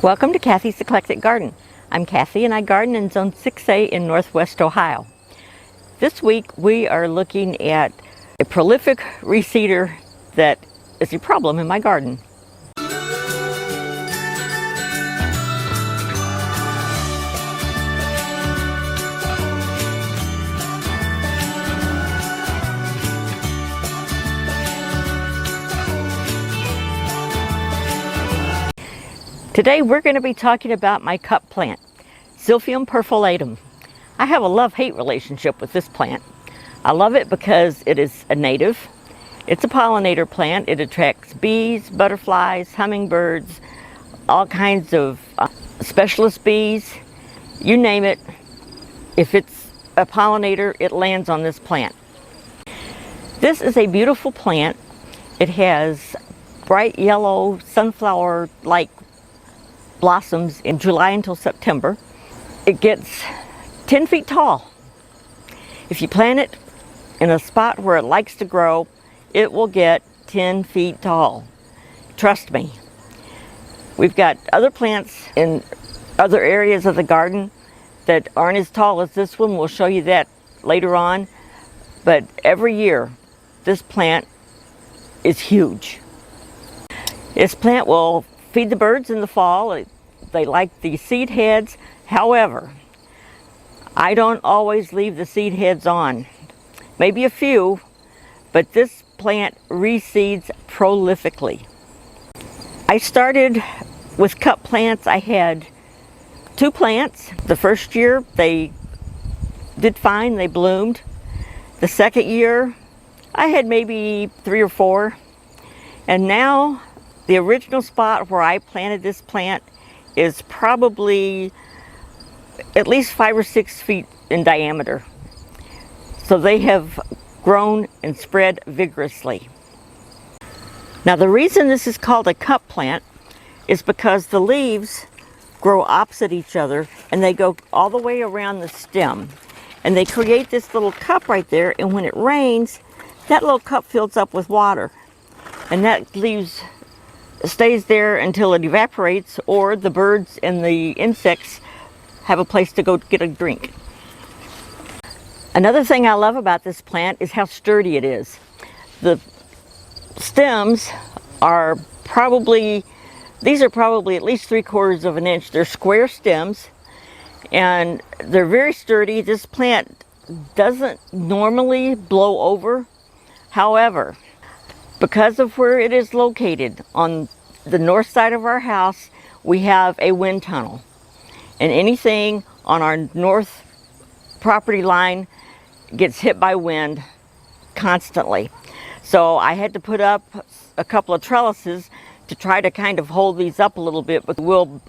Welcome to Kathy's Eclectic Garden. I'm Kathy and I garden in Zone 6A in Northwest Ohio. This week we are looking at a prolific reseeder that is a problem in my garden. Today we're going to be talking about my cup plant, Silphium perfilatum. I have a love-hate relationship with this plant. I love it because it is a native. It's a pollinator plant. It attracts bees, butterflies, hummingbirds, all kinds of specialist bees. You name it. If it's a pollinator, it lands on this plant. This is a beautiful plant. It has bright yellow sunflower-like blossoms in July until September. It gets 10 feet tall. If you plant it in a spot where it likes to grow, it will get 10 feet tall. Trust me. We've got other plants in other areas of the garden that aren't as tall as this one. We'll show you that later on. But every year, this plant is huge. This plant will feed the birds in the fall. They like the seed heads. However, I don't always leave the seed heads on. Maybe a few, but this plant reseeds prolifically. I started with cup plants. I had 2 plants. The first year they did fine, they bloomed. The second year I had maybe 3 or 4. And now the original spot where I planted this plant is probably at least 5 or 6 feet in diameter. So they have grown and spread vigorously. Now the reason this is called a cup plant is because the leaves grow opposite each other and they go all the way around the stem. And they create this little cup right there, and when it rains, that little cup fills up with water. And that leaves stays there until it evaporates, or the birds and the insects have a place to go get a drink. Another thing I love about this plant is how sturdy it is. The stems are probably at least 3/4 of an inch. They're square stems and they're very sturdy. This plant doesn't normally blow over. However, because of where it is located on the north side of our house, we have a wind tunnel. And anything on our north property line gets hit by wind constantly. So I had to put up a couple of trellises to try to kind of hold these up a little bit, but will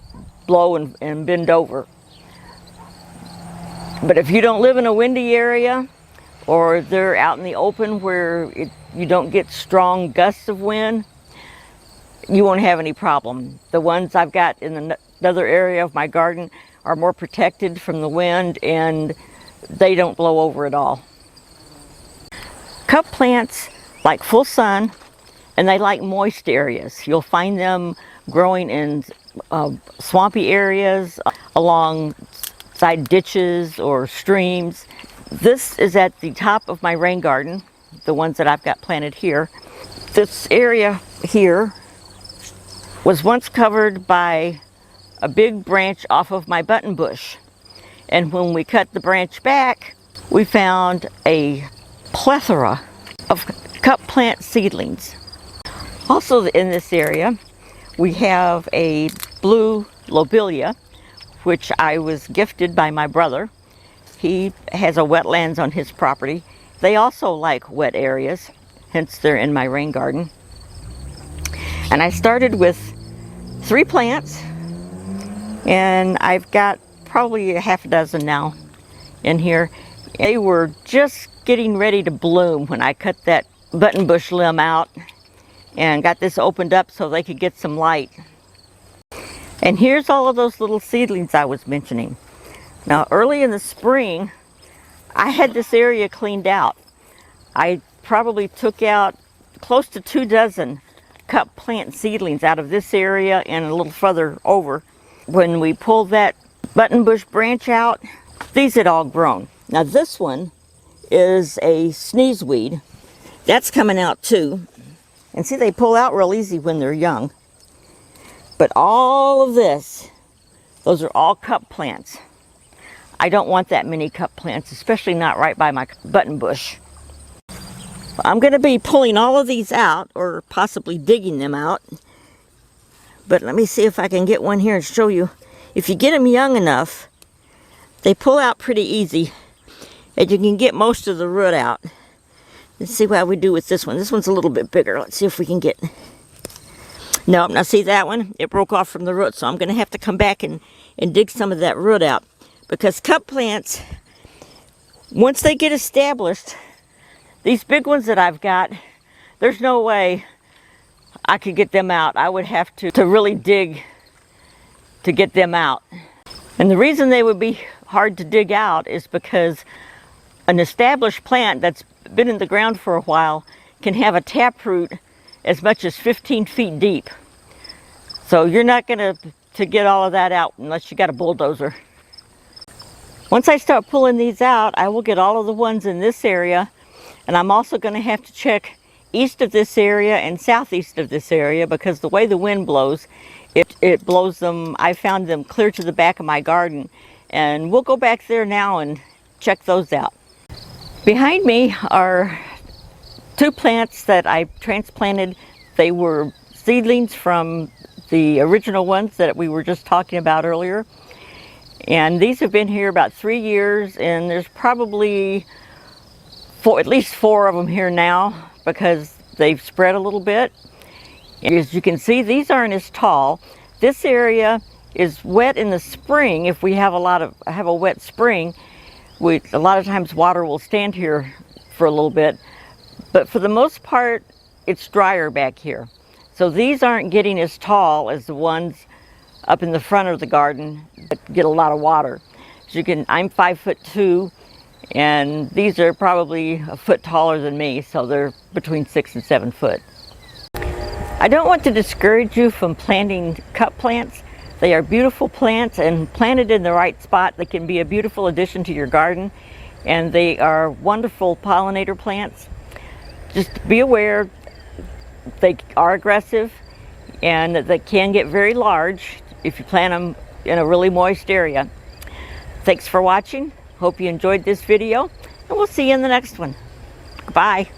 blow and bend over. But if you don't live in a windy area, or they're out in the open where you don't get strong gusts of wind, you won't have any problem. The ones I've got in another area of my garden are more protected from the wind and they don't blow over at all. Cup plants like full sun and they like moist areas. You'll find them growing in swampy areas, alongside ditches or streams. This is at the top of my rain garden, the ones that I've got planted here. This area here was once covered by a big branch off of my button bush. And when we cut the branch back, we found a plethora of cup plant seedlings. Also in this area, we have a blue lobelia, which I was gifted by my brother. He has a wetlands on his property. They also like wet areas, hence they're in my rain garden. And I started with 3 plants, and I've got probably a half a dozen now in here. They were just getting ready to bloom when I cut that button bush limb out and got this opened up so they could get some light. And here's all of those little seedlings I was mentioning. Now, early in the spring, I had this area cleaned out. I probably took out close to 2 dozen cup plant seedlings out of this area and a little further over. when we pulled that buttonbush branch out, these had all grown. Now this one is a sneezeweed. That's coming out too. And see, they pull out real easy when they're young. But all of this, those are all cup plants. I don't want that many cup plants, especially not right by my buttonbush. I'm going to be pulling all of these out, or possibly digging them out. But let me see if I can get one here and show you. If you get them young enough, they pull out pretty easy, and you can get most of the root out. Let's see what we do with this one. This one's a little bit bigger. Let's see if we can get... No, now see that one? It broke off from the root, so I'm going to have to come back and dig some of that root out. Because cup plants, once they get established, these big ones that I've got, there's no way I could get them out. I would have to really dig to get them out. And the reason they would be hard to dig out is because an established plant that's been in the ground for a while can have a taproot as much as 15 feet deep. So you're not going to get all of that out unless you got a bulldozer. Once I start pulling these out, I will get all of the ones in this area, and I'm also going to have to check east of this area and southeast of this area, because the way the wind blows, it blows them. I found them clear to the back of my garden, and we'll go back there now and check those out. Behind me are two plants that I transplanted. They were seedlings from the original ones that we were just talking about earlier. And these have been here about 3 years, and there's probably at least 4 of them here now, because they've spread a little bit. As you can see, these aren't as tall. This area is wet in the spring. If we have a wet spring, a lot of times water will stand here for a little bit, but for the most part, it's drier back here. So these aren't getting as tall as the ones up in the front of the garden that get a lot of water. So I'm 5'2", and these are probably a foot taller than me, so they're between 6 and 7 foot. I don't want to discourage you from planting cup plants. They are beautiful plants, and planted in the right spot, they can be a beautiful addition to your garden, and they are wonderful pollinator plants. Just be aware they are aggressive, and they can get very large if you plant them in a really moist area. Thanks for watching. Hope you enjoyed this video, and we'll see you in the next one. Bye.